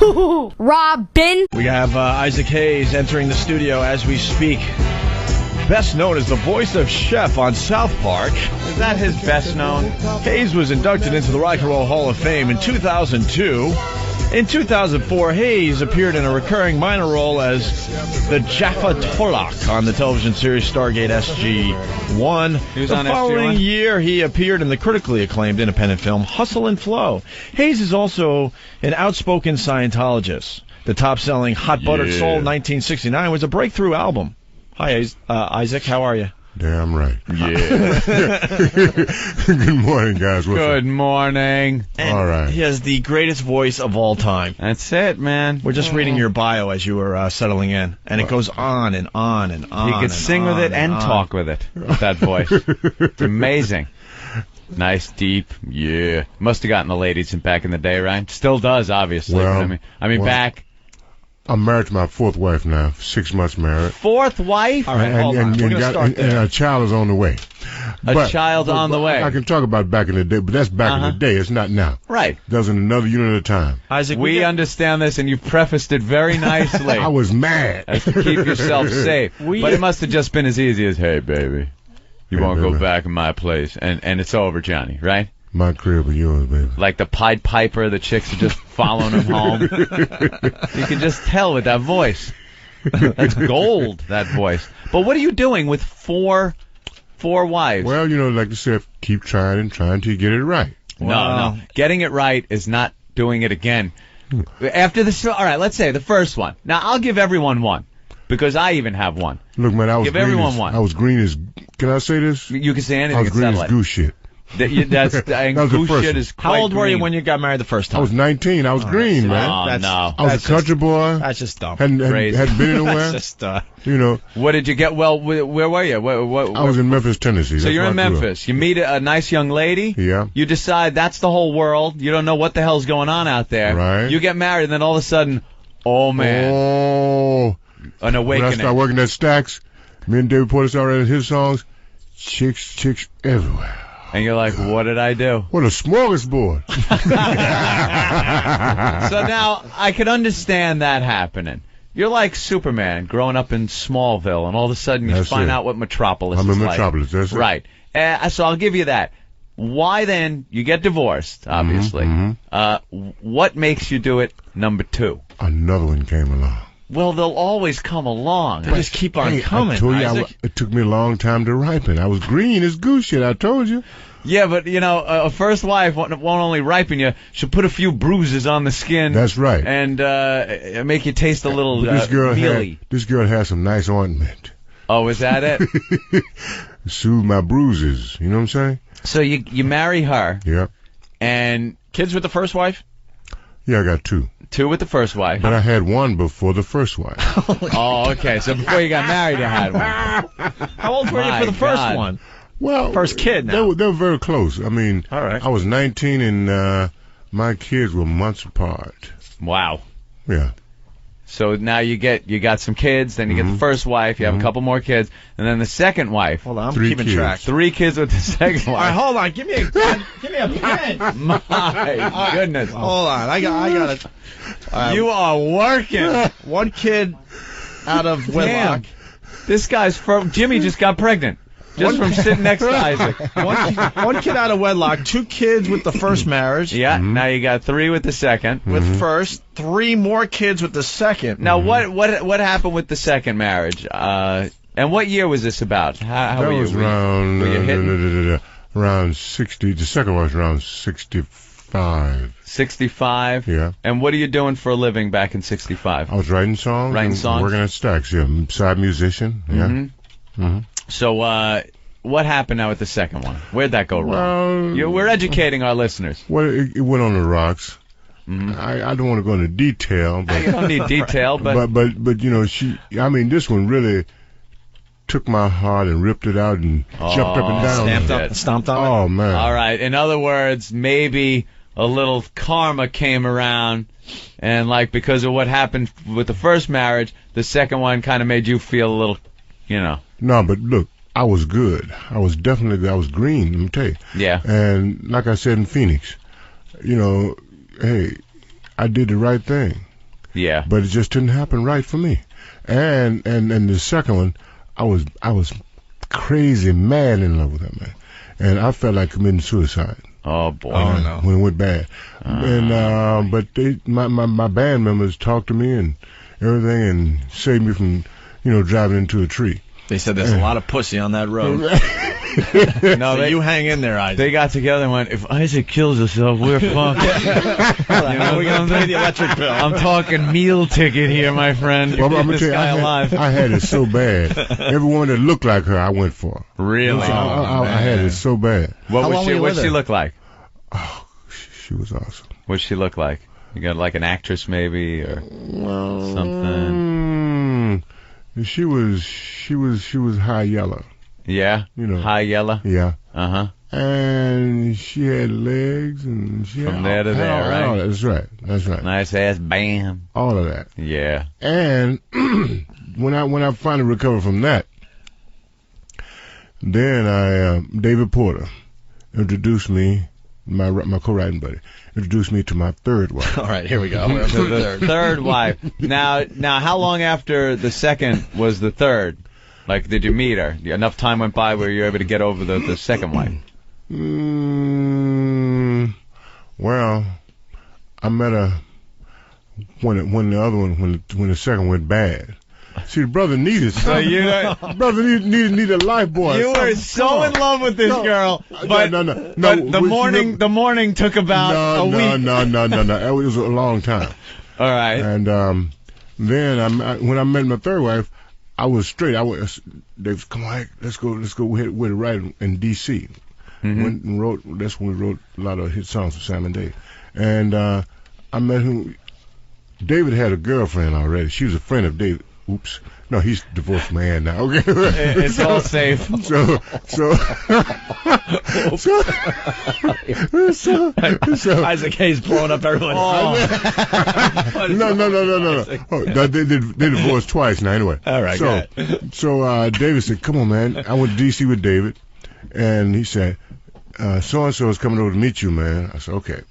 HooHooHooRobin. We have Isaac Hayes entering the studio as we speak. Best known as the voice of Chef on South Park. Is that his best known? Hayes was inducted into the Rock and Roll Hall of Fame in 2002. In 2004, Hayes appeared in a recurring minor role as the Jaffa Tolak on the television series Stargate SG-1. He was the on following SG-1? year, he appeared in the critically acclaimed independent film Hustle and Flow. Hayes is also an outspoken Scientologist. The top-selling Hot Buttered Soul 1969 was a breakthrough album. Hi, Isaac. How are you? Damn right. Yeah. Good morning, guys. What's Good morning. And All right. he has the greatest voice of all time. That's it, man. We're just reading your bio as you were settling in, and it goes on and on and on. You could sing with it and talk with it, with that voice. It's amazing. Nice, deep, yeah. Must have gotten the ladies back in the day, right? Still does, obviously. Well, but I mean, well, back. I'm married to my fourth wife now, 6 months married. Fourth wife? All right, hold on. We're going to start there. And a child is on the way. A child on the way. I can talk about back in the day, but that's back in the day. It's not now. Right. That's in another unit at a time. Isaac, We understand this, and you prefaced it very nicely. I was mad. As to keep yourself safe. But it must have just been as easy as, hey, baby, you won't go back in my place. And it's over, Johnny, right? My crib or yours, baby. Like the Pied Piper, the chicks are just following him home. You can just tell with that voice. That's gold, that voice. But what are you doing with four wives? Well, like you said, keep trying and trying till you get it right. No. Getting it right is not doing it again. After this, all right, let's say the first one. Now, I'll give everyone one, because I even have one. Look, man, I was Give green everyone as, one. I was green as, can I say this? You can say anything. I was and green settle as it. goose shit. That's was the goose first shit one. is quite How old were you green. when you got married the first time? I was 19. I was green, man. Oh, no. I was a country boy. That's just dumb. Hadn't been anywhere. That's just, What did you get? Well, where were you? I was in Memphis, Tennessee. So That's you're where in I grew up. Memphis. You meet a nice young lady. Yeah. You decide that's the whole world. You don't know what the hell's going on out there. Right. You get married, and then all of a sudden, oh, man, Oh. an When I awakening. started working at Stax, me and David Porter started writing his songs. Chicks everywhere. And you're like, what did I do? What a smorgasbord. So now, I can understand that happening. You're like Superman growing up in Smallville, and all of a sudden you That's find it. out what Metropolis I'm is in like. Metropolis, that's it. Right. So I'll give you that. Why then, you get divorced, obviously. What makes you do it number two? Another one came along. Well, they'll always come along. They just keep on coming, I told you, Isaac. it took me a long time to ripen. I was green as goose shit, I told you. Yeah, but, a first wife won't only ripen you, she'll put a few bruises on the skin. That's right. And make you taste a little But mealy. this girl had some nice ointment. Oh, is that it? Soothe my bruises. You know what I'm saying? So you marry her, Yeah. and Kids with the first wife? Yeah, I got two. two with the first wife. But I had one before the first wife. Oh, okay. So before you got married, you had one. How old were you for the first God. one? Well, First kid now. They were very close. I mean, All right. I was 19 and my kids were months apart. Wow. Yeah. So now you got some kids, then you get the first wife, you have a couple more kids, and then the second wife. Hold on, I'm 3 keeping kids. track. 3 kids with the second All right, wife. hold on. Give me a pen. My goodness. Hold on. I got it. You are working. One kid out of wedlock. Damn. This guy's Jimmy just got pregnant. Just from sitting next to Isaac. One kid out of wedlock. 2 kids with the first marriage. Yeah, now you got 3 with the second. With first, 3 more kids with the second. Now, what happened with the second marriage? And what year was this about? How That were you? was around, were you hitting? around 60. The second one was around 65. 65? Yeah. And what are you doing for a living back in 65? I was writing songs. Writing and songs? Working at Stax, yeah. Side musician, yeah. So, what happened now with the second one? Where'd that go wrong? Well, We're educating our listeners. well, it went on the rocks. I don't want to go into detail, You but don't need detail, but but you know, this one really took my heart and ripped it out and jumped up and down. Stomped on it. Oh man! all right. In other words, maybe a little karma came around, and because of what happened with the first marriage, the second one kind of made you feel a little, No, but look, I was good. I was green, let me tell you. Yeah. And like I said in Phoenix, hey, I did the right thing. Yeah. But it just didn't happen right for me. And the second one, I was crazy mad in love with her, man. And I felt like committing suicide. Oh boy. Oh no. When it went bad. And but my band members talked to me and everything and saved me from, driving into a tree. They said there's a lot of pussy on that road. No, So you hang in there, Isaac. They got together and went, if Isaac kills himself, we're fucked. How are we going to pay the electric bill? I'm talking meal ticket here, my friend. You're I'm this tell you, guy alive. I had it so bad. Every woman that looked like her, I went for. Really? I had it so bad. What would she look like? Oh, she was awesome. What'd she look like? You got like an actress maybe or something? She was high yellow. Yeah? High yellow? Yeah. Uh-huh. And she had legs and she From had there to there, right? all that. That's right. Nice ass bam. All of that. Yeah. And when I finally recovered from that, then David Porter introduced me, my co-writing buddy, introduced me to my third wife. All right, here we go. We're up to the Third wife. Now, how long after the second was the third? Like, did you meet her? Enough time went by where you were able to get over the second wife? Well, I met her when the other one, when the second went bad. See, the brother needed something. Brother needed a life boy. You were so in love with this girl, but the morning took about a week. No. It was a long time. All right. And then when I met my third wife, I was straight. They was, come on, let's go with it right in D.C. Went and wrote. That's when we wrote a lot of hit songs for Sam and Dave. And I met him. David had a girlfriend already. She was a friend of David. Oops. No, he's a divorced man now. Okay. It's all safe. So Isaac Hayes blowing up everyone. No. Oh, they divorced twice now. Anyway. All right. So David said, "Come on, man. I went to D.C. with David," and he said, "So and so is coming over to meet you, man." I said, "Okay."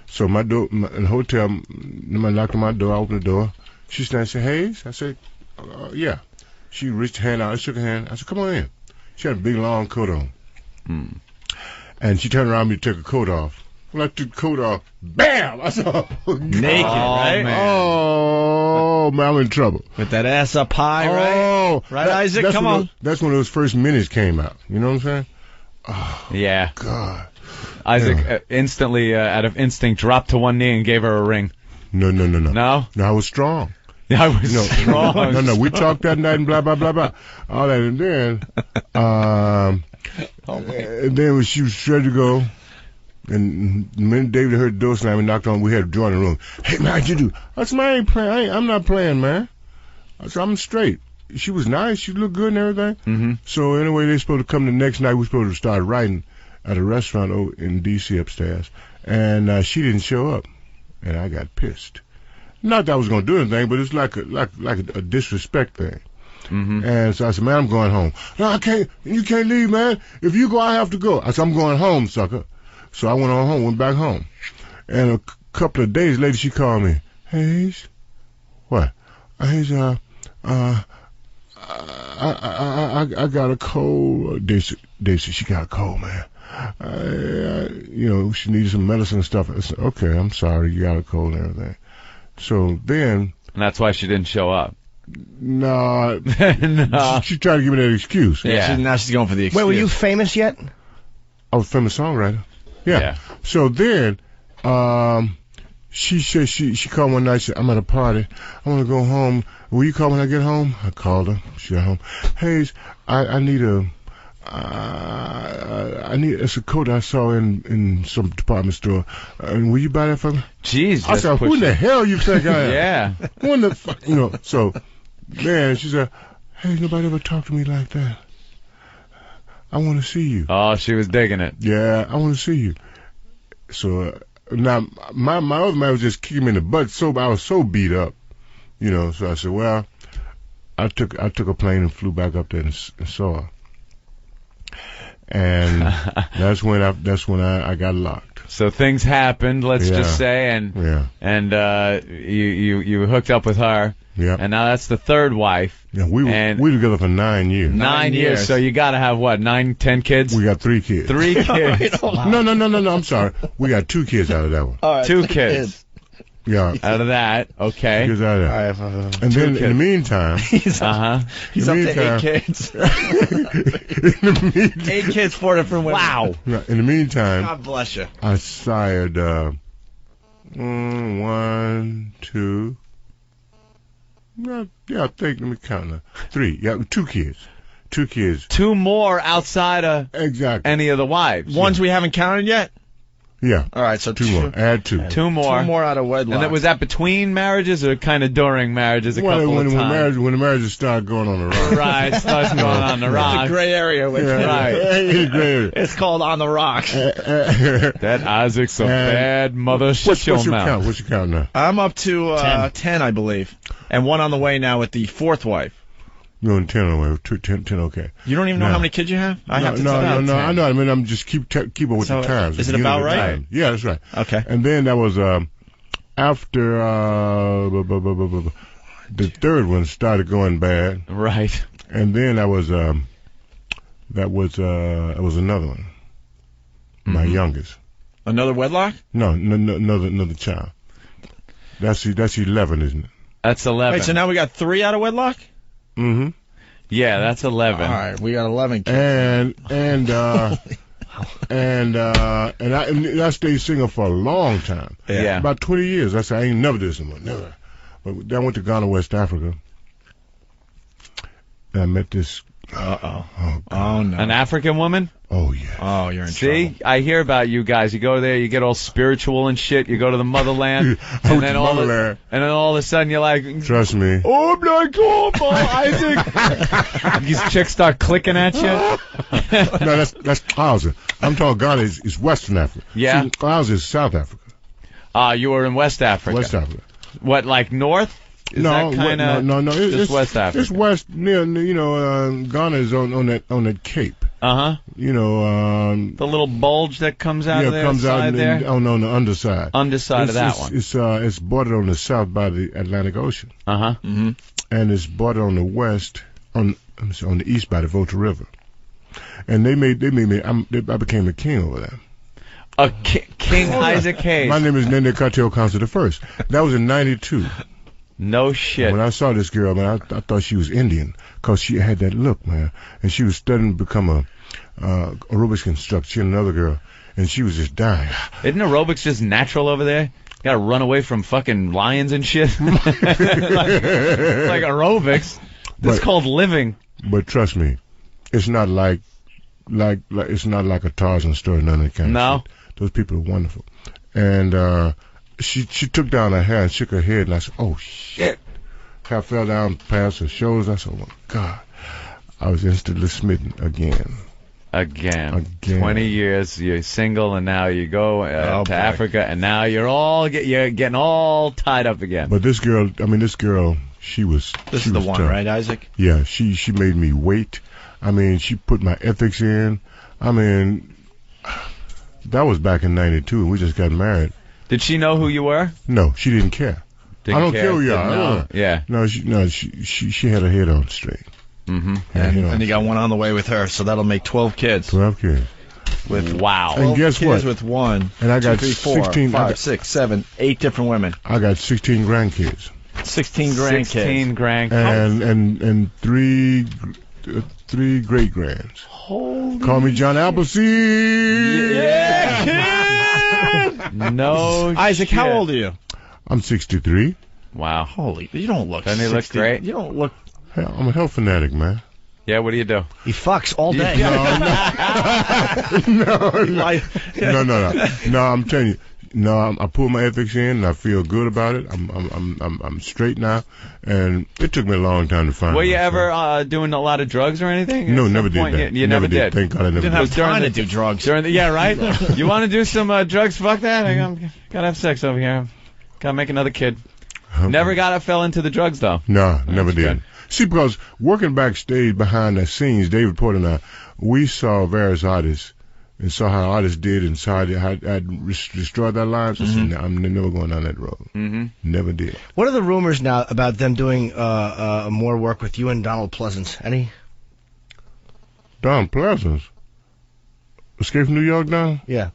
So in the hotel, I knocked on my door. I opened the door. She said, "Hayes?" I said, "Yeah." She reached her hand out. I shook her hand. I said, "Come on in." She had a big long coat on. And she turned around me to take her coat off. When I took the coat off, bam! I saw naked, right? Man. Oh, man, I'm in trouble. With that ass up high, right? Right, Isaac? Come on. That's when those first minutes came out. You know what I'm saying? Oh, yeah. God. Isaac instantly, out of instinct, dropped to one knee and gave her a ring. No. No? No, I was strong. Yeah, I was strong. No. We talked that night and blah, blah, blah, blah. All that. And then, and then when she was ready to go, and the minute David heard the door slam and knocked on, we had to join the room. "Hey, man, how'd you do?" I said, "Man, I ain't playing. I'm not playing, man." I said, "I'm straight." She was nice. She looked good and everything. Mm-hmm. So anyway, they supposed to come the next night. We were supposed to start writing at a restaurant in D.C. upstairs. And she didn't show up. And I got pissed. Not that I was going to do anything, but it's like a disrespect thing. Mm-hmm. And so I said, "Man, I'm going home." "No, I can't. You can't leave, man. If you go, I have to go." I said, "I'm going home, sucker." So I went back home. And a couple of days later, she called me. "Hayes?" "What?" "Hayes, I got a cold." They said, "She got a cold, man. She needed some medicine and stuff." I said, "Okay, I'm sorry. You got a cold and everything." So then... And that's why she didn't show up. No. No. She tried to give me that excuse. Yeah. Now she's going for the excuse. Wait, were you famous yet? I was a famous songwriter. Yeah. So then, she said, she called one night, said, "I'm at a party. I want to go home. Will you call when I get home?" I called her. She got home. "Hayes, I need it's a coat I saw in some department store. Will you buy that for me?" Jeez. I said, "Who in the hell you think I am?" Yeah. Who in the fuck, so, man, she said, "Hey, nobody ever talked to me like that. I want to see you." Oh, she was digging it. "Yeah, I want to see you." So, now, my other man was just kicking me in the butt, so I was so beat up, so I said, well, I took a plane and flew back up there and saw her. and that's when I got locked. So things happened, let's just say, and you hooked up with her. Yeah. And now that's the third wife. Yeah, we were together for 9 years. 9 years. So you got to have what, 9, 10 kids? We got 3 kids. 3 kids. No. I'm sorry. We got 2 kids out of that one. All right, 2 kids. Yeah. Out of that, okay. Kids out of that. All right, and then in the meantime, he's up to 8 kids. 8 kids, 4 different women. Wow. In the meantime, God bless you. I sired 1, 2. Yeah, I think, let me count now. 3. Yeah, 2 kids. 2 kids. 2 more outside of any of the wives. Ones we haven't counted yet? Yeah. All right, so 2 more. Add 2. 2 more. 2 more out of wedlock. And was that between marriages or kind of during marriages? When the marriages start going on the rocks. Right, it starts going on the rocks. It's a gray area. Right. It's a gray area. It's called on the rocks. That Isaac's a bad mother. Shut your mouth. What's your count now? I'm up to 10, I believe. And 1 on the way now with the 4th wife. You're on 10 on the way. 10, okay. You don't even know how many kids you have? I have to no. I know. I mean, I'm just keep up with the times. Is it about right? Yeah, that's right. Okay. And then that was after the third one started going bad. Right. And then that was another one. My youngest. Another wedlock? No, another child. That's 11, isn't it? That's 11. Wait, so now we got 3 out of wedlock? Mm-hmm. Yeah, that's 11. All right, we got 11 kids. And I stayed single for a long time. Yeah. About 20 years. I said, I ain't never did this anymore. Never. But then I went to Ghana, West Africa. And I met this. Uh-oh. Oh, no. An African woman? Oh, yeah. Oh, you're in trouble. See, I hear about you guys. You go there, you get all spiritual and shit. You go to the motherland. and then all of a sudden you're like, trust me. Oh, my God, Isaac. These chicks start clicking at you. No, that's Clouser. I'm talking Ghana is Western Africa. Yeah. See, Clouser is South Africa. You were in West Africa. West Africa. What, like north? No. Just West Africa. It's west near. Ghana is on that cape. The little bulge that comes out of there. Comes out there. On the underside. Underside of that one. It's bordered on the south by the Atlantic Ocean. Mm-hmm. And it's bordered on the west on the east by the Volta River. And they made me. I became a king over there. A King Isaac Hayes. My name is Nene Cartel Council the First. That was in '92. No shit. When I saw this girl, man, I thought she was Indian because she had that look, man. And she was studying to become a aerobics instructor. She and another girl, and she was just dying. Isn't aerobics just natural over there? You gotta run away from fucking lions and shit. like aerobics. It's called living. But trust me, it's not like it's not like a Tarzan story, none of that kind of shit. Those people are wonderful. And she took down her hair and shook her head, and I said, oh, shit. I fell down past her shoulders. I said, oh, my God. I was instantly smitten again. 20 years, you're single, and now you go to Africa, and now you're getting all tied up again. But this girl, she was This is the one, tough. right, Isaac? Yeah, she made me wait. I mean, she put my ethics in. I mean, that was back in '92, and we just got married. Did she know who you were? No, she didn't care. I don't care who you are. Yeah. No, she had her head on straight. Mm-hmm. And you got 1 on the way with her, so that'll make 12 kids. 12 kids. With wow. And guess kids what? With 1, and I got 2, 3, 4, 16, 5, 6, 7, 8 different women. I got 16 grandkids. 16 grandkids. 16 grandkids. And 3 great grands. Holy Call me John Appleseed. Yeah, kid. No, Isaac, shit. how old are you? I'm 63. Wow. Holy, you don't look. Doesn't he look great? You don't look. Hell, I'm a health fanatic, man. Yeah, what do you do? He fucks all day. No. I'm telling you. No, I pull my ethics in, and I feel good about it. I'm straight now, and it took me a long time to find. Were you ever doing a lot in or anything? No, never did that. You never did. Thank God I never did. Didn't have time to do drugs. Yeah, right. You want to do some drugs? Fuck that. Gotta have sex over here. Gotta make another kid. Okay. Never fell into the drugs though. No, never did. Good. See, because working backstage behind the scenes, David Porter and I, we saw various artists and saw how artists did and saw how destroyed their lives. I said, I'm never going down that road. Never did. What are the rumors now about them doing more work with you and Donald Pleasance? Any? Donald Pleasance? Escape from New York now? Yeah.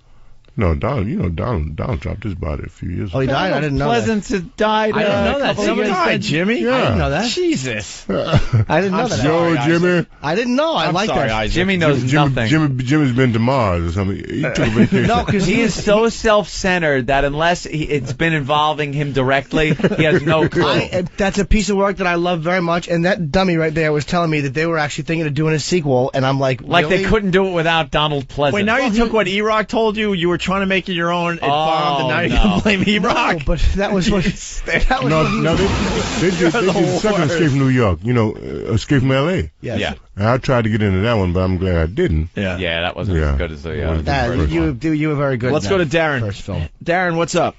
No, Donald dropped his body a few years ago. Oh, he died? I didn't know Pleasance has died. I didn't know that. Somebody died, Jimmy? Yeah. I didn't know that. Jesus. I didn't know that. Yo, Jimmy. I didn't know. I like that. Isaac. Jimmy knows nothing. Jimmy's been to Mars or something. He took a vacation. No, because He is so self-centered that unless it's been involving him directly, he has no clue. That's a piece of work that I love very much, and that dummy right there was telling me that they were actually thinking of doing a sequel, and I'm like, Like really? they couldn't do it without Donald Pleasance. Wait, now you took what E-Rock told you. You were trying to make it your own. It bombed, and now you're no. going to blame E-Rock. No, but that was what. That was No, what he they did the second Escape from New York. You know, Escape from L.A. Yes. Yeah. And I tried to get into that one, but I'm glad I didn't. Yeah. Yeah, that wasn't Yeah. as good as the You were very good. Let's in go to that Darren. First film. Darren, what's up?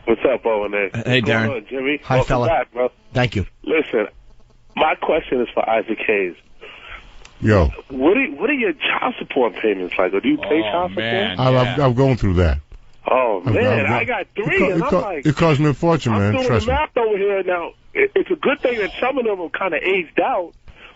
What's up, Owen? Hey, What's Darren. going on, Jimmy? Hi, Welcome fella. back, bro. Thank you. Listen, my question is for Isaac Hayes. Yo, What are your child support payments like? Or do you pay child support? I've gone through that. Oh, man, I got three, and I'm like... It cost me a fortune, I'm man. doing Trust the me. math over here now. It's a good thing that some of them are kind of aged out,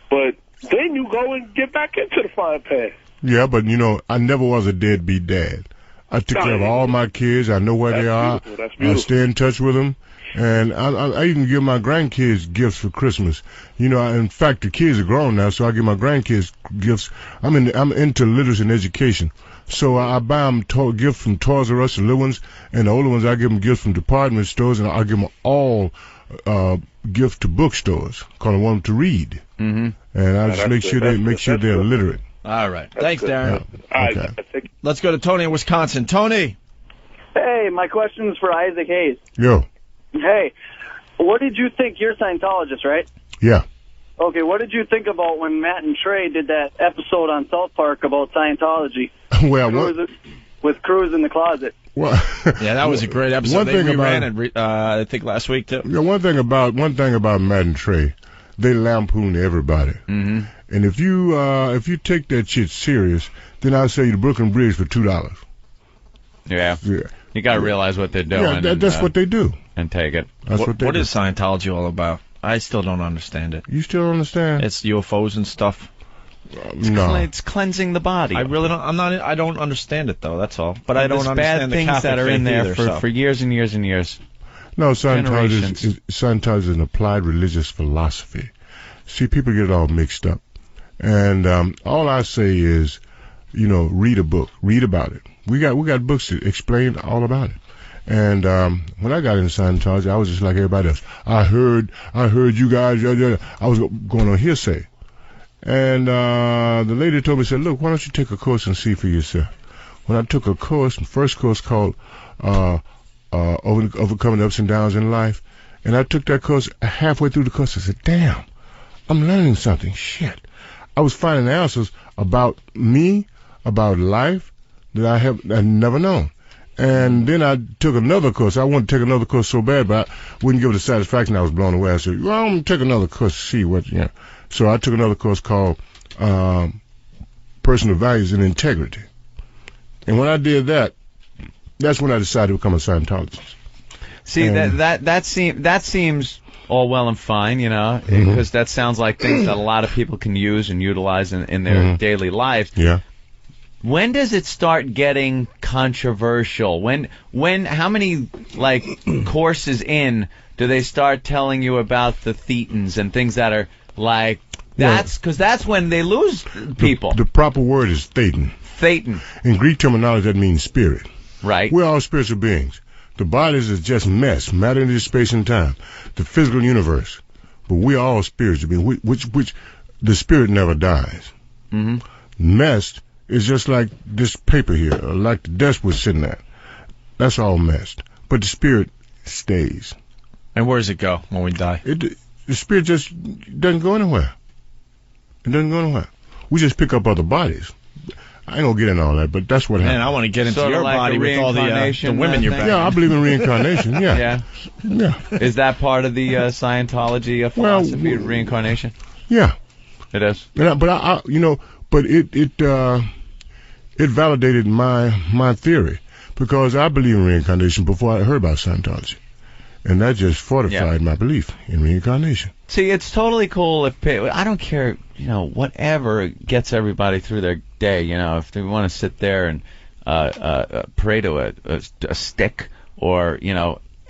but then you go and get back into the frying pan. Yeah, but you know, I never was a deadbeat dad. I took care of all my kids. I know where they are. That's I beautiful. stay in touch with them. And I even give my grandkids gifts for Christmas. You know, in fact, the kids are grown now, so I give my grandkids gifts. I'm into literacy and education. So I buy them gifts from Toys R Us, the little ones, and the older ones I give them gifts from department stores, and I give them all gifts to bookstores, because I want them to read. And I just make sure they're literate. All right. Thanks, Darren. All Okay. right, Let's go to Tony in Wisconsin. Tony. Hey, my question is for Isaac Hayes. Yo, Hey, what did you think? You're a Scientologist, right? yeah. Okay, what did you think about when Matt and Trey did that episode on South Park about Scientology? Well, what? With Cruz in the closet. Well, Yeah, that was a great episode. One They thing reran about- it, I think, last week, too. yeah, one thing about Matt and Trey, they lampoon everybody. Mm-hmm. And if you take that shit serious, then I'll sell you the Brooklyn Bridge for $2. Yeah. Yeah, You got to realize what they're doing. yeah, that's what they do. And take it. That's what they What do. is Scientology all about? I still don't understand it. You still don't understand? It's UFOs and stuff. No. It's cleansing the body. I really don't. I don't understand it though. That's all. But I don't There's understand bad the things Catholic that are in faith there either, for years and years and years. No, Scientology Generations. is an applied religious philosophy. See, people get it all mixed up. And all I say is, you know, read a book. Read about it. We got books that explain all about it. And when I got into Scientology, I was just like everybody else. I heard you guys. I was going on hearsay. And the lady told me, said, look, why don't you take a course and see for yourself? When I took a course, the first course called Overcoming the Ups and Downs in Life, and I took that course, halfway through the course, I said, damn, I'm learning something. Shit. I was finding answers about me, about life, that I'd never known. And then I took another course. I wanted to take another course so bad, but I wouldn't give it the satisfaction. I was blown away. I said, well, I'm going to take another course to see what, you know. So I took another course called Personal Values and Integrity. And when I did that, that's when I decided to become a Scientologist. See, that seems all well and fine, you know, because that sounds like things that a lot of people can use and utilize in their daily lives. Yeah. When does it start getting controversial? How many, like, courses in do they start telling you about the thetans and things that are, like, because that's when they lose people. The proper word is Thetan. Thetan. In Greek terminology, that means spirit. Right. We're all spiritual beings. The bodies is just mess, matter into space and time, the physical universe. But we're all spiritual beings, which the spirit never dies. Mm-hmm. Messed is just like this paper here, or like the desk we're sitting at. That's all messed. But the spirit stays. And where does it go when we die? The spirit just doesn't go anywhere. It doesn't go anywhere. We just pick up other bodies. I ain't gonna get into all that, but that's what happened. Man, I want to get into Sort of your like body a with all the reincarnation, women you're thing? banging. Yeah, I believe in reincarnation. Yeah. Yeah. Yeah. Is that part of the Scientology philosophy of reincarnation? Yeah. It is. But I but it validated my theory because I believe in reincarnation before I heard about Scientology, and that just fortified my belief in reincarnation. See, it's totally cool if I don't care, whatever gets everybody through their day. If they want to sit there and pray to a stick or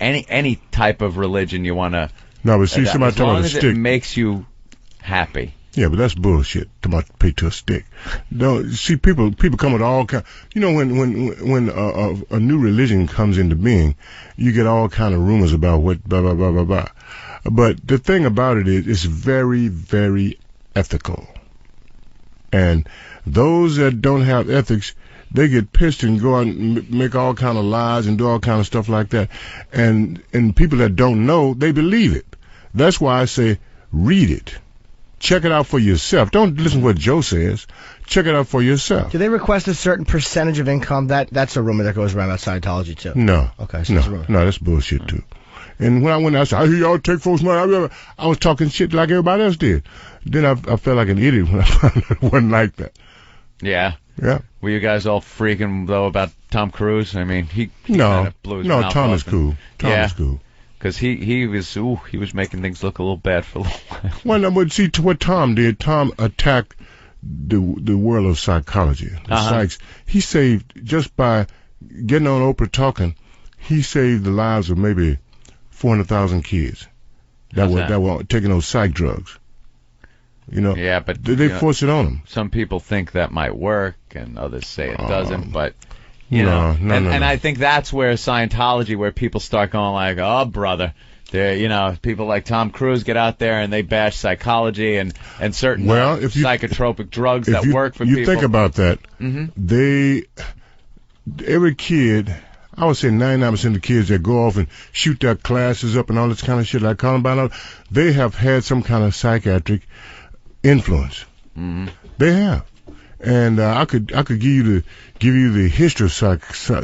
any type of religion you want to. No, but see, somebody talking about a stick it makes you happy. Yeah, but that's bullshit. About pay to a stick. No, see, people come with all kind. When a new religion comes into being, you get all kind of rumors about what blah blah blah blah blah. But the thing about it is, it's very, very ethical. And those that don't have ethics, they get pissed and go out and make all kind of lies and do all kind of stuff like that. And people that don't know, they believe it. That's why I say, read it. Check it out for yourself. Don't listen to what Joe says. Check it out for yourself. Do they request a certain percentage of income? That's a rumor that goes around about Scientology, too. No. Okay, so no, it's a rumor. no, that's bullshit, too. And when I went out, I hear y'all take folks' money. I was talking shit like everybody else did. Then I felt like an idiot when I found out it wasn't like that. Yeah. Yeah. Were you guys all freaking, though, about Tom Cruise? I mean, he no, kind of blew his mouth Tom off is cool. Tom is cool. Because he was making things look a little bad for a little while. Well, no, but see, what Tom did, Tom attacked the world of psychology. The psychs. He saved, just by getting on Oprah talking, he saved the lives of maybe 400,000 kids that were taking those psych drugs. Yeah, but they force it on them. Some people think that might work, and others say it doesn't. But and I think that's where Scientology, where people start going like, "Oh, brother," people like Tom Cruise get out there and they bash psychology and certain psychotropic drugs that work for people. You think about that. Every kid, I would say 99% of the kids that go off and shoot their classes up and all this kind of shit like Columbine, they have had some kind of psychiatric influence. They have. And I could give you the history of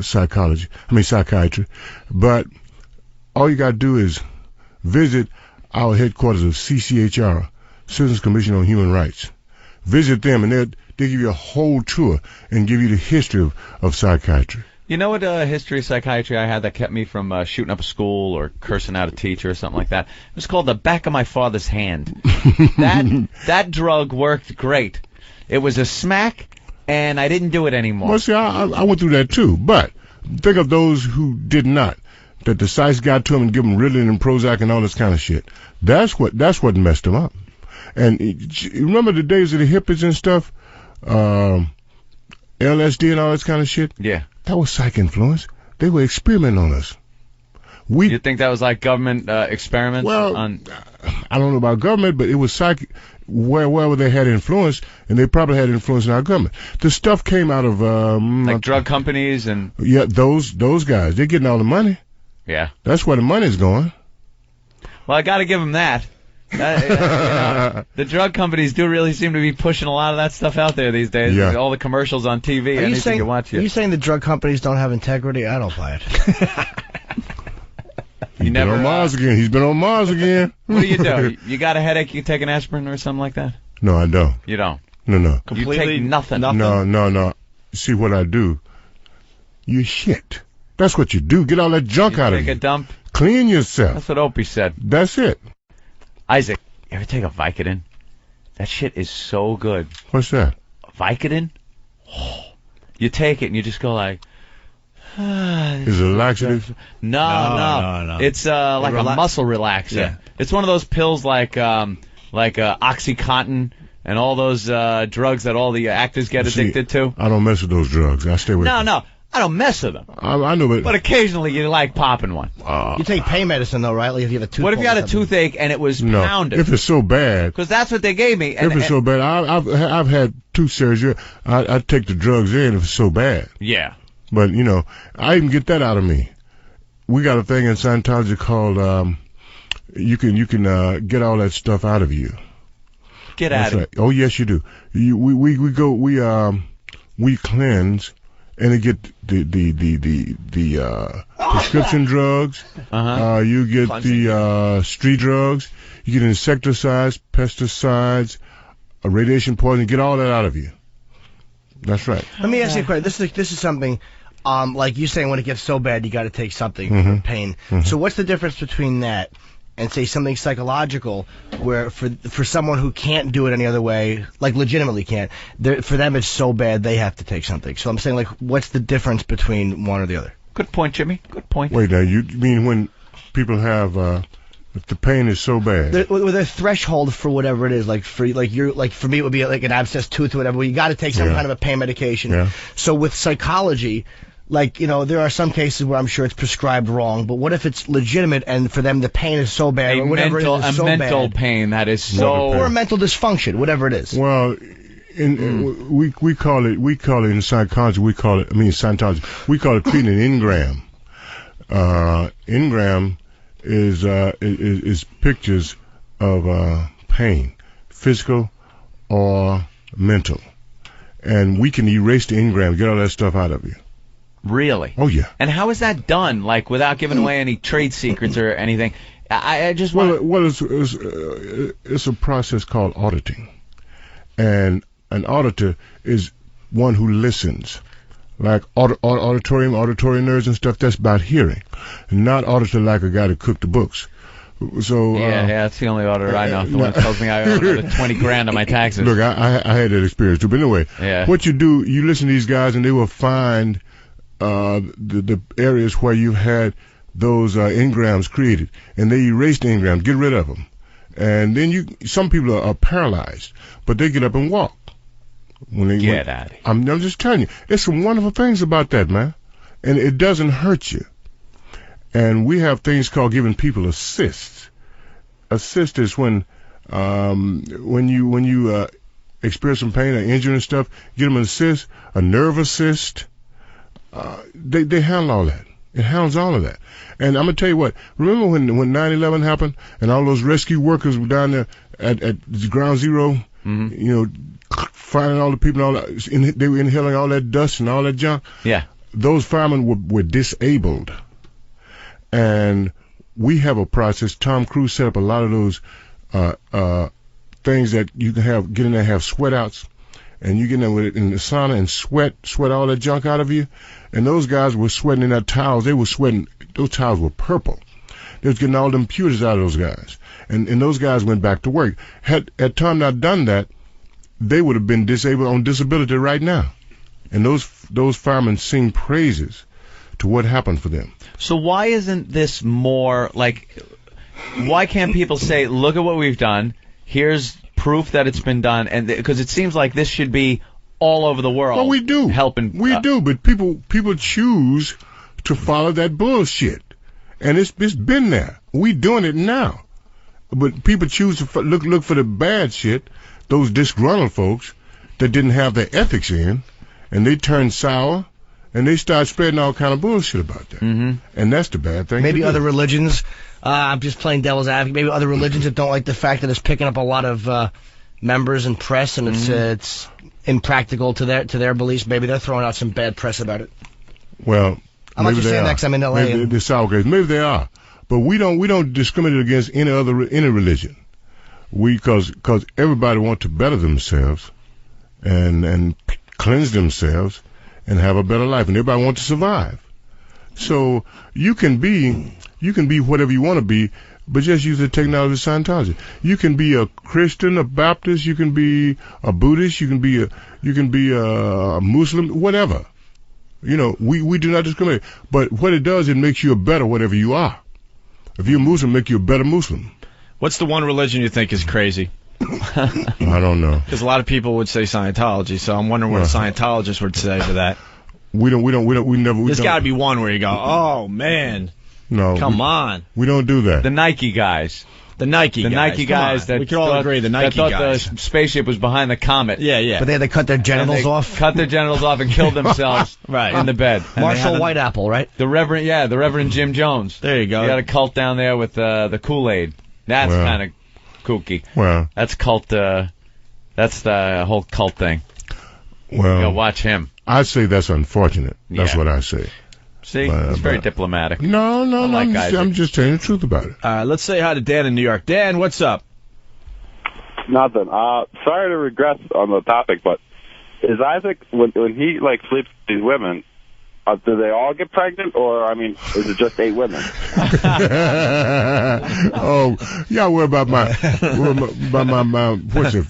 psychiatry, but all you got to do is visit our headquarters of CCHR, Citizens Commission on Human Rights. Visit them, and they give you a whole tour and give you the history of psychiatry. You know what history of psychiatry I had that kept me from shooting up a school or cursing out a teacher or something like that? It was called the back of my father's hand. That drug worked great. It was a smack, and I didn't do it anymore. Well, see, I went through that too, but think of those who did not. That the psychs got to them and give them Ritalin and Prozac and all this kind of shit. That's what messed them up. And remember the days of the hippies and stuff, LSD and all this kind of shit. Yeah, that was psych influence. They were experimenting on us. You think that was like government experiments? Well, I don't know about government, but it was psych. Wherever they had influence, and they probably had influence in our government. The stuff came out of like drug companies and those guys. They're getting all the money. Yeah, that's where the money's going. Well, I got to give them that. The drug companies do really seem to be pushing a lot of that stuff out there these days. Yeah. All the commercials on TV. Are you saying the drug companies don't have integrity? I don't buy it. He's been on Mars again. He's been on Mars again. What do you do? You got a headache, you take an aspirin or something like that? No, I don't. You don't? No. You take nothing? No. See what I do? You shit. That's what you do. Get all that junk out of you. Take a dump? Clean yourself. That's what Opie said. That's it. Isaac, you ever take a Vicodin? That shit is so good. What's that? Vicodin? Oh, you take it and you just go like... Is it a laxative? No. It's like a muscle relaxer. Yeah. It's one of those pills like OxyContin and all those drugs that all the actors get addicted to. I don't mess with those drugs. I stay away from them. No. I don't mess with them. I know, but occasionally you like popping one. You take pain medicine though, right? Like if you have a toothache. What if you had a toothache and it was pounded? If it's so bad. Because that's what they gave me. If it's so bad, I've had tooth surgery. I take the drugs in if it's so bad. Yeah. But, I even get that out of me. We got a thing in Scientology called, you can get all that stuff out of you. Get out of it. Oh, yes, you do. We we cleanse, and they get the prescription drugs. You get the street drugs. You get insecticides, pesticides, radiation poison. Get all that out of you. That's right. Let me ask you a question. This is something, like you saying when it gets so bad, you got to take something for pain. So what's the difference between that and say something psychological, where for someone who can't do it any other way, like legitimately can't, for them it's so bad they have to take something. So I'm saying, like, what's the difference between one or the other? Good point, Jimmy. Good point. Wait, now you mean when people have if the pain is so bad? Their threshold for whatever it is, for me it would be like an abscess tooth or whatever, where you got to take some kind of a pain medication. Yeah. So with psychology, there are some cases where I'm sure it's prescribed wrong, but what if it's legitimate and for them the pain is so bad, or whatever it is so bad? A mental pain that is so... Or a mental dysfunction, whatever it is. Well, we call it in psychology, Scientology, we call it treating an engram. Engram is pictures of pain, physical or mental. And we can erase the engram, get all that stuff out of you. Really? Oh, yeah. And how is that done? Like, without giving away any trade secrets or anything? I just want... Well, it's a process called auditing. And an auditor is one who listens. Like auditory nerds and stuff, that's about hearing. Not auditor like a guy that cooked the books. So yeah, that's the only auditor I know. The one that tells me I owe another $20,000 on my taxes. Look, I had that experience too. But anyway, what you do, you listen to these guys, and they will find the areas where you had those engrams created, and they erase the engrams, get rid of them, and then some people are paralyzed, but they get up and walk. Get out of here. I'm just telling you, there's some wonderful things about that, man, and it doesn't hurt you. And we have things called giving people assists. Assist is when you experience some pain or injury and stuff, get them an assist, a nerve assist. They handle all that. It handles all of that. And I'm gonna tell you what. Remember when 9/11 happened and all those rescue workers were down there at ground zero, finding all the people, and all that, they were inhaling all that dust and all that junk. Yeah. Those firemen were disabled. And we have a process. Tom Cruise set up a lot of those things that you can get in there, have sweat outs, and you get in there with it in the sauna and sweat all that junk out of you. And those guys were sweating in that towels. They were sweating. Those towels were purple. They was getting all the impurities out of those guys. And those guys went back to work. Had Tom not done that, they would have been disabled on disability right now. And those firemen sing praises to what happened for them. So why isn't this more like, why can't people say, look at what we've done, here's proof that it's been done, and because it seems like this should be all over the world. Well, we do. We do, but people choose to follow that bullshit. And it's been there. We doing it now. But people choose to look for the bad shit, those disgruntled folks that didn't have their ethics in, and they turn sour. And they start spreading all kind of bullshit about that. Mm-hmm. And that's the bad thing. Maybe other religions, I'm just playing devil's advocate, maybe other religions that don't like the fact that it's picking up a lot of members and press, and it's impractical to their beliefs. Maybe they're throwing out some bad press about it. Well, I'm not just saying that 'cause I'm in L.A. Maybe the sour grapes. Maybe they are. But we don't discriminate against any religion. Because everybody wants to better themselves and cleanse themselves and have a better life, and everybody wants to survive. So you can be whatever you want to be, but just use the technology of Scientology. You can be a Christian, a Baptist, you can be a Buddhist, you can be a Muslim, whatever. We do not discriminate. But what it does, it makes you a better whatever you are. If you're a Muslim, it makes you a better Muslim. What's the one religion you think is crazy? I don't know. Because a lot of people would say Scientology, so I'm wondering what a Scientologist would say to that. We never. There's got to be one where you go, oh man, no, come on. We don't do that. The Nike guys. The Nike guys that we could all agree. The Nike guys that thought the spaceship was behind the comet. Yeah. But they had to cut their genitals off. Cut their genitals off and killed themselves in the bed. Marshall Whiteapple, right? The Reverend Jim Jones. There you go. You got a cult down there with the Kool-Aid. That's kind of kooky. Well, that's cult. That's the whole cult thing. Well, watch him. I say that's unfortunate. That's what I say. See, he's very diplomatic. No. I'm just telling you the truth about it. Let's say hi to Dan in New York. Dan, what's up? Nothing. Sorry to regress on the topic, but is Isaac, when he sleeps with these women, do they all get pregnant, or is it just 8 women? Oh, y'all worry about my what's it?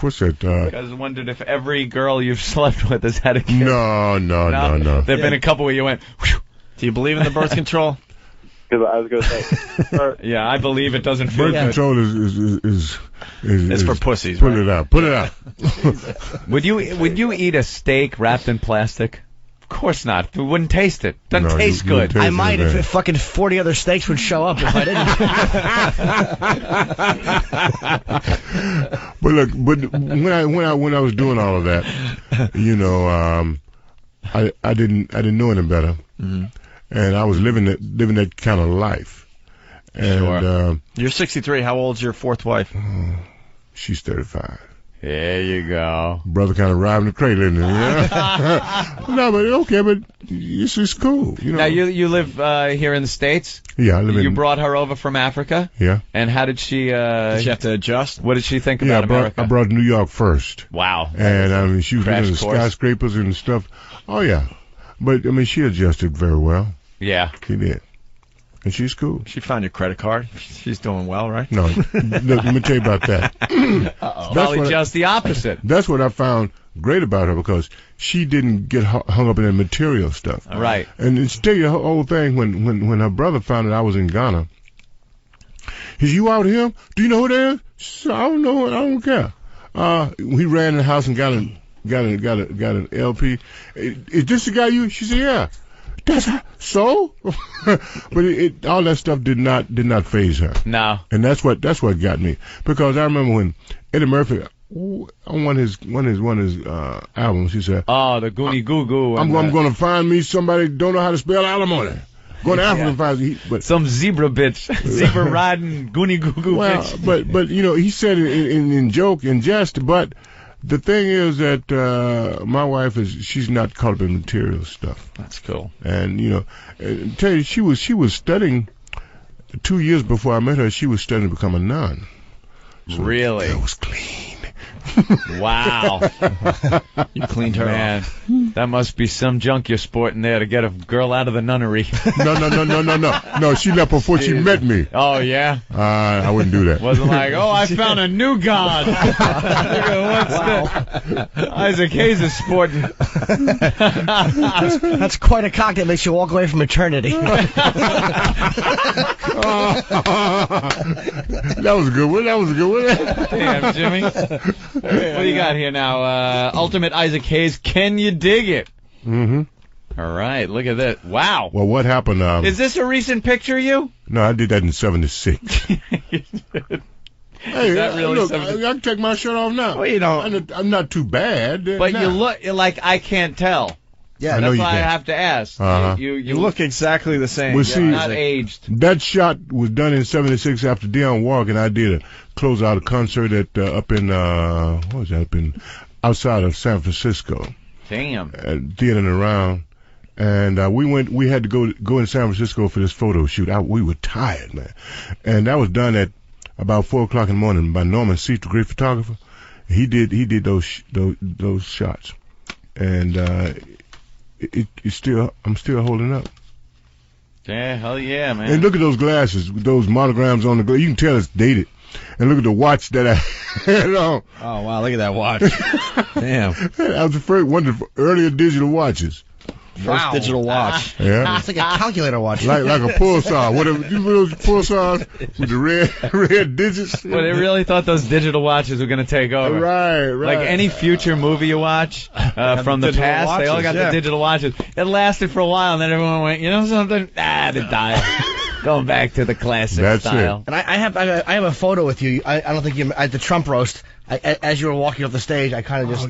I was wondering if every girl you've slept with has had a kid. No. There've been a couple where you went, whew. Do you believe in the birth control? Because I was going to say. Yeah, I believe it doesn't feel birth good. control is It's for pussies. Put right? it out. Put it out. Would you eat a steak wrapped in plastic? Of course not. We wouldn't taste it. Doesn't taste you good. taste I might it, if fucking 40 other steaks would show up if I didn't. But look, when I was doing all of that, I didn't know any better, and I was living that kind of life. And Sure. You're 63. How old's your fourth wife? she's 35. There you go. Brother kind of riding the cradle in there. Yeah? No, but okay, but it's cool. Now you live here in the States. Yeah, I live You brought her over from Africa. Yeah. And how did she? Did she have to adjust? What did she think about America? I brought New York first. Wow. And she was Crash in the course. skyscrapers and stuff. Oh yeah, but she adjusted very well. Yeah. She did, and she's cool. She found your credit card. She's doing well, right? No, let me tell you about that. Probably just the opposite. That's what I found great about her, because she didn't get hung up in that material stuff. Right. And to tell you the whole thing, when her brother found out I was in Ghana, he said, "You out here? Do you know who that is?" She said, "I don't know. I don't care." He ran in the house and got an LP. Is this the guy you? She said, "Yeah." That's so, but all that stuff did not faze her. No. And that's what got me, because I remember when Eddie Murphy on one of his albums, he said, "Oh, the Goonie Goo Goo." I'm going to find me somebody who don't know how to spell alimony. Going to Africa and find but some zebra bitch, zebra riding Goonie Goo Goo bitch. But he said it in joke and jest, but. The thing is that my wife she's not caught up in material stuff. That's cool. And tell you, she was studying 2 years before I met her. She was studying to become a nun. So really? That was clean. Wow. You cleaned her Man, that must be some junk you're sporting there to get a girl out of the nunnery. No, she left before she met me. Oh, yeah? I wouldn't do that. Wasn't like, oh, I found a new god. Isaac Hayes is sporting. That's quite a cock that makes you walk away from eternity. That was a good one. Damn, Jimmy. What do you got here now? Ultimate Isaac Hayes, can you dig it? Mm-hmm. All right, look at that. Wow. Well, what happened? Is this a recent picture of you? No, I did that in '76. Hey, that really look, something? I can take my shirt off now. Well, I'm not too bad. But now. you look like I can't tell. Yeah, I know That's you why I can. have to ask. Uh-huh. You look exactly the same. Well, You're see, not aged. that shot was done in '76 after Dionne Warwick and I did a close out a concert at up in what was that? Up in outside of San Francisco. Damn. At Theater and Around. And we had to go in San Francisco for this photo shoot. We were tired, man. And that was done at about 4:00 in the morning by Norman Seif, the great photographer. He did those shots. And I'm still holding up. Yeah, hell yeah, man. And look at those glasses, with those monograms on the glass. You can tell it's dated. And look at the watch that I had on. Oh, wow, look at that watch. Damn. That was the first one of the earlier digital watches. First digital watch. Yeah. It's like a calculator watch. Like a pulsar. Whatever. You remember those pulsars with the red digits? Well, they really thought those digital watches were going to take over. Right. Like any future movie you watch from the digital past, they all got watches, the digital watches. It lasted for a while, and then everyone went, you know something? It died. Going back to the classic That's style. And I have a photo with you. I don't think you at the Trump roast. As you were walking off the stage, I kind of just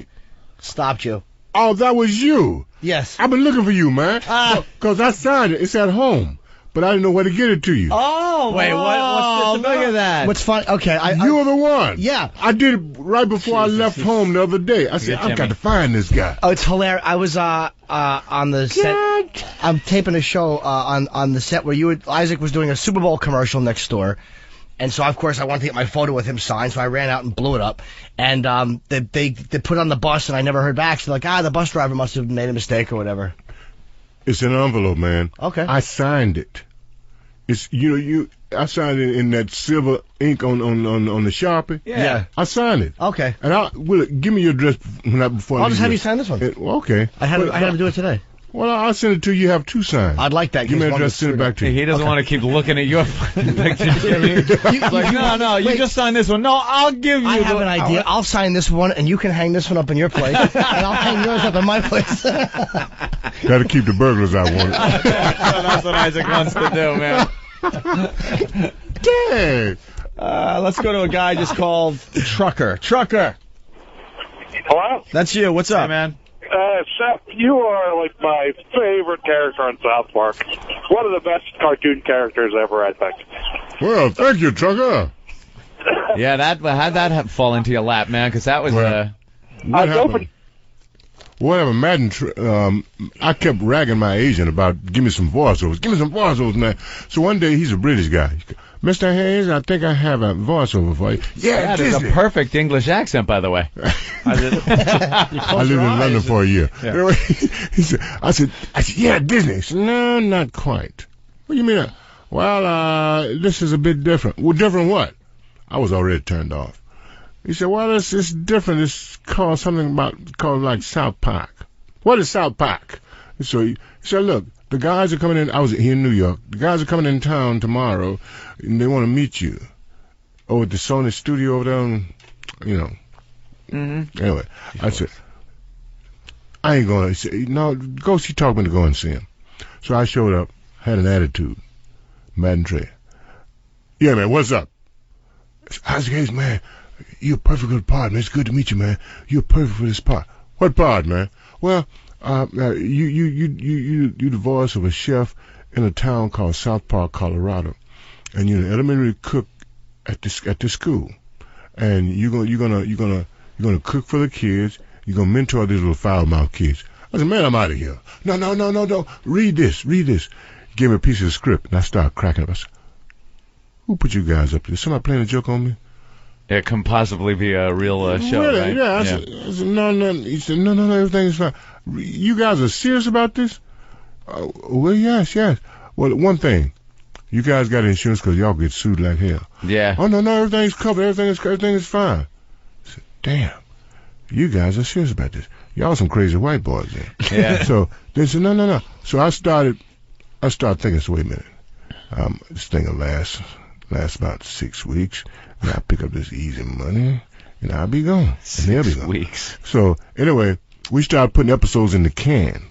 stopped you. Oh, that was you. Yes. I've been looking for you, man. Because I signed it. It's at home. but I didn't know where to get it to you. Oh, wait, what's this? Look at that. What's fun? Okay, You're the one. Yeah. I did it right before I left home the other day. I said, I've got to find this guy. Oh, it's hilarious. I was on the set. I'm taping a show on the set where Isaac was doing a Super Bowl commercial next door. And so, of course, I wanted to get my photo with him signed, so I ran out and blew it up. And they put it on the bus, and I never heard back. So they're like, the bus driver must have made a mistake or whatever. It's an envelope, man. Okay. I signed it. It's I signed it in that silver ink on the Sharpie. Yeah. I signed it. Okay. And give me your address before. I'll just have you sign this one. Okay. I had to do it today. Well, I'll send it to you. You have 2 signed. I'd like that. Give me your address, send it back to you. He doesn't want to keep looking at your picture, Jimmy. No, you just sign this one. No, I'll give you. I have an idea. I'll sign this one, and you can hang this one up in your place, and I'll hang yours up in my place. Got to keep the burglars out. That's what Isaac wants to do, man. Dang. Let's go to a guy just called Trucker. Trucker. Hello? That's you. What's up? Hey, man. Seth, you are like my favorite character on South Park. One of the best cartoon characters ever, I think. Well, thank you, Trucker. Yeah, how'd that fall into your lap, man? Because that was What happened? Whatever, Madden, I kept ragging my agent about, give me some voiceovers, man. So one day, he's a British guy. Mr. Hayes, I think I have a voiceover for you. Yeah, that is a perfect English accent, by the way. I lived in London for a year. Yeah. I said, yeah, Disney. He said, no, not quite. What do you mean? Well, this is a bit different. Well, different what? I was already turned off. He said, well, it's different. It's called called like South Park. What is South Park? So he said, look, the guys are coming in. I was here in New York. The guys are coming in town tomorrow, and they want to meet you. Oh, at the Sony studio over there, Mm-hmm. Anyway, I said, I ain't going to. He said, no, he talked me to go and see him. So I showed up, had an attitude. Madden Trey. Yeah, man, what's up? Isaac Hayes, man, you're perfect for the part, man. It's good to meet you, man. You're perfect for this part. What part, man? Well, you the voice of a chef in a town called South Park, Colorado, and you're an elementary cook at this school, and you're gonna cook for the kids. You're gonna mentor these little foul-mouthed kids. I said, man, I'm out of here. No. Read this. Give me a piece of the script, and I started cracking up. I said, who put you guys up there? Somebody playing a joke on me? It can possibly be a real show, really? right? Yeah. I said, no. He said, no, everything's fine. You guys are serious about this? Well, yes. Well, one thing. You guys got insurance because y'all get sued like hell. Yeah. Oh, no, everything's covered. Everything is fine. I said, damn. You guys are serious about this. Y'all some crazy white boys then. Yeah. So they said, no. So I started thinking, so wait a minute. This thing will last about 6 weeks. And I'll pick up this easy money, and I'll be gone. 6 weeks. So anyway, we started putting episodes in the can,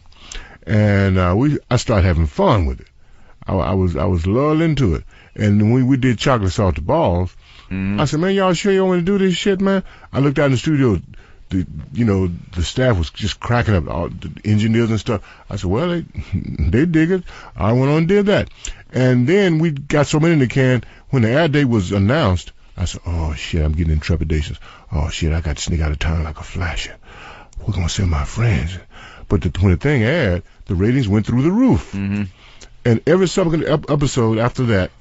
and I started having fun with it. I was lulled into it. And when we did Chocolate Salted Balls, I said, man, y'all sure y'all want to do this shit, man? I looked out in the studio. The staff was just cracking up, all the engineers and stuff. I said, well, they dig it. I went on and did that. And then we got so many in the can, when the air date was announced, I said, oh, shit, I'm getting in trepidations. Oh, shit, I got to sneak out of town like a flash. We're going to send my friends. But when the thing aired, the ratings went through the roof. Mm-hmm. And every subsequent episode after that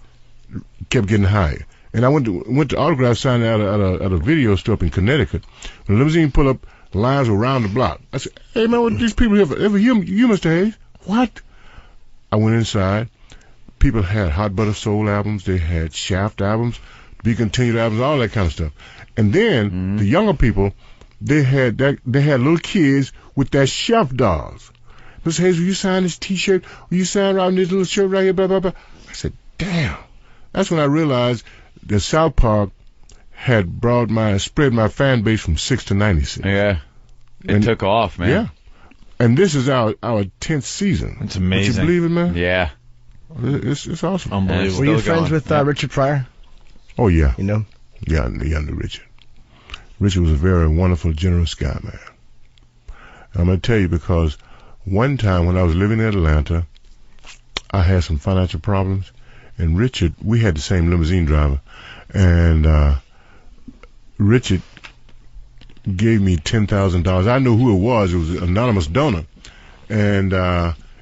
kept getting higher. And I went to autograph signing at a video store up in Connecticut. When the limousine pulled up, the lines were round the block. I said, hey, man, what these people here for? Ever you, Mr. Hayes? What? I went inside. People had Hot Butter Soul albums. They had Shaft albums, Be Continued albums, all that kind of stuff. And then the younger people, they had little kids with their chef dolls. Mr. Hayes, will you sign this T-shirt? Will you sign around this little shirt right here? Blah, blah, blah. I said, damn. That's when I realized that South Park had spread my fan base from 6 to 96. Yeah. It took off, man. Yeah. And this is our 10th season. It's amazing. Would you believe it, man? Yeah. It's awesome. Unbelievable. Were you friends with Richard Pryor? Oh, yeah. You know? Yeah, I knew Richard. Richard was a very wonderful, generous guy, man. And I'm going to tell you because one time when I was living in Atlanta, I had some financial problems, and Richard, we had the same limousine driver, and Richard gave me $10,000. I know who it was. It was an anonymous donor, and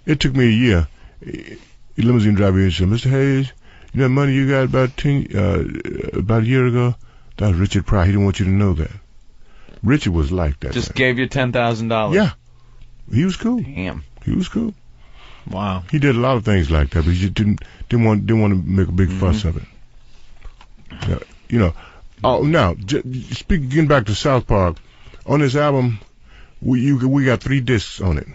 it took me a year. The limousine driver said, "Mr. Hayes, you know that money you got about a year ago? That was Richard Pryor. He didn't want you to know that." Richard was like that. Just man. gave you $10,000. Yeah, he was cool. Damn. He was cool. Wow. He did a lot of things like that, but he just didn't want to make a big fuss of it. You know. Oh, now getting back to South Park, on this album, we got 3 discs on it.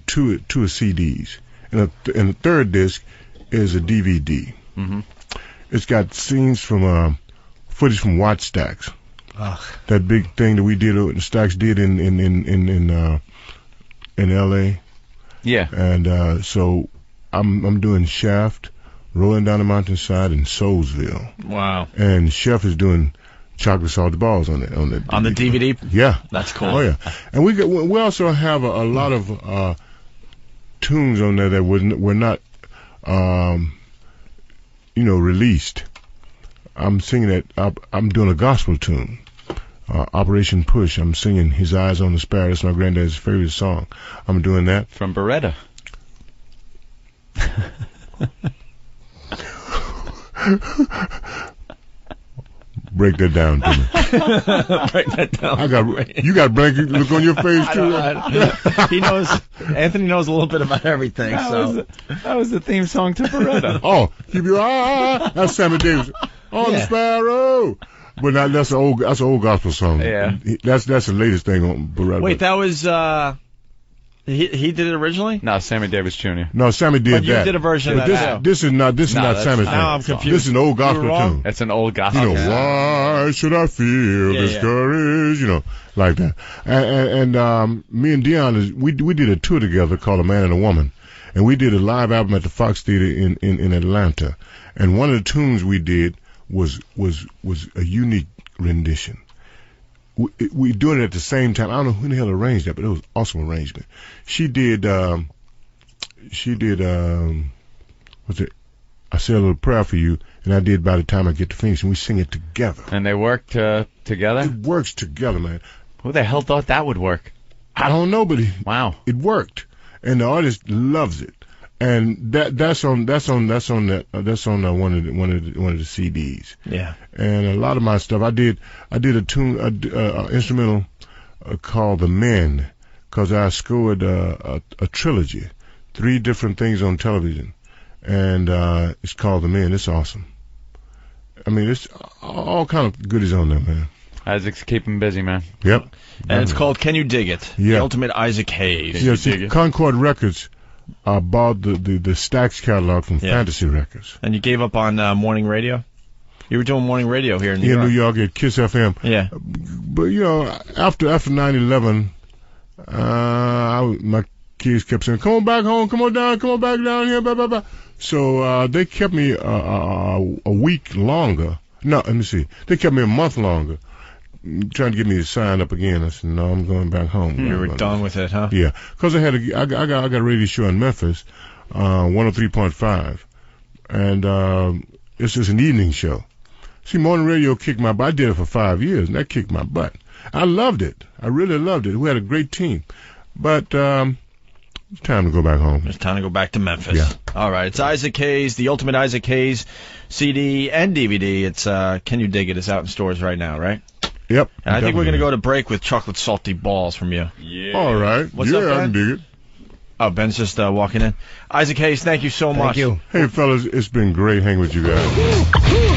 Two are CDs, and the third disc is a DVD. Mm-hmm. It's got scenes from footage from Watch Stacks. Ugh. That big thing that we did, Stacks did in L.A. Yeah. And so I'm doing Shaft, Rolling Down the Mountainside, and Soulsville. Wow. And Chef is doing Chocolate Salted Balls on the DVD. Yeah. That's cool. Oh yeah. And we also have a lot of tunes on there that were not released. I'm singing that. I'm doing a gospel tune. Operation Push. I'm singing His Eyes on the Sparrow. That's my granddad's favorite song. I'm doing that. From Beretta. Break that down to me. Break that down. You got a blank look on your face too. He knows. Anthony knows a little bit about everything. That was the theme song to Beretta. Oh, keep your eye. That's Sammy Davis. On the Sparrow. But that's an old gospel song. Yeah. That's the latest thing on Beretta. Wait, that was he did it originally? No, Sammy Davis Jr. No, Sammy did but that. You did a version of that. This is not Sammy's thing. Now I'm confused. This is an old gospel tune. That's an old gospel. You know, why should I feel discouraged? You know, like that. And me and Dion, we did a tour together called A Man and a Woman, and we did a live album at the Fox Theater in Atlanta. And one of the tunes we did was a unique rendition. We doing it at the same time. I don't know who the hell arranged that, but it was an awesome arrangement. She did what's it? I Said a Little Prayer for You, and I did By the Time I Get to Phoenix, and we sing it together. And they worked together? It works together, man. Who the hell thought that would work? I don't know, but it worked, and the artist loves it. And that's on one of the CDs. Yeah. And a lot of my stuff, I did a tune, instrumental called The Men, because I scored a trilogy, 3 different things on television, and it's called The Men. It's awesome. I mean, it's all kind of goodies on there, man. Isaac's keeping busy, man. Yep. And it's called Can You Dig It? Yeah. The Ultimate Isaac Hayes. Yeah, see, Concord Records bought the Stax catalog from Fantasy Records. And you gave up on morning radio? You were doing morning radio here in New York. New York at Kiss FM. Yeah. But, you know, after 9/11, my kids kept saying, come on back home, come on back down here, blah, blah, blah. So they kept me a week longer. No, let me see. They kept me a month longer, trying to get me to sign up again. I said, no, I'm going back home. You were done with it, huh? Yeah, because I got a radio show in Memphis, 103.5, and it's just an evening show. See, morning radio kicked my butt. I did it for 5 years, and that kicked my butt. I loved it. I really loved it. We had a great team, but it's time to go back home. It's time to go back to Memphis. Yeah. All right. It's Isaac Hayes, the Ultimate Isaac Hayes CD and DVD. It's Can You Dig It? It's out in stores right now, right? Yep. And I think we're going to go to break with Chocolate Salty Balls from you. Yeah. All right. What's up, Ben? I can dig it. Oh, Ben's just walking in. Isaac Hayes, thank you so much. Thank you. Hey, fellas, it's been great hanging with you guys.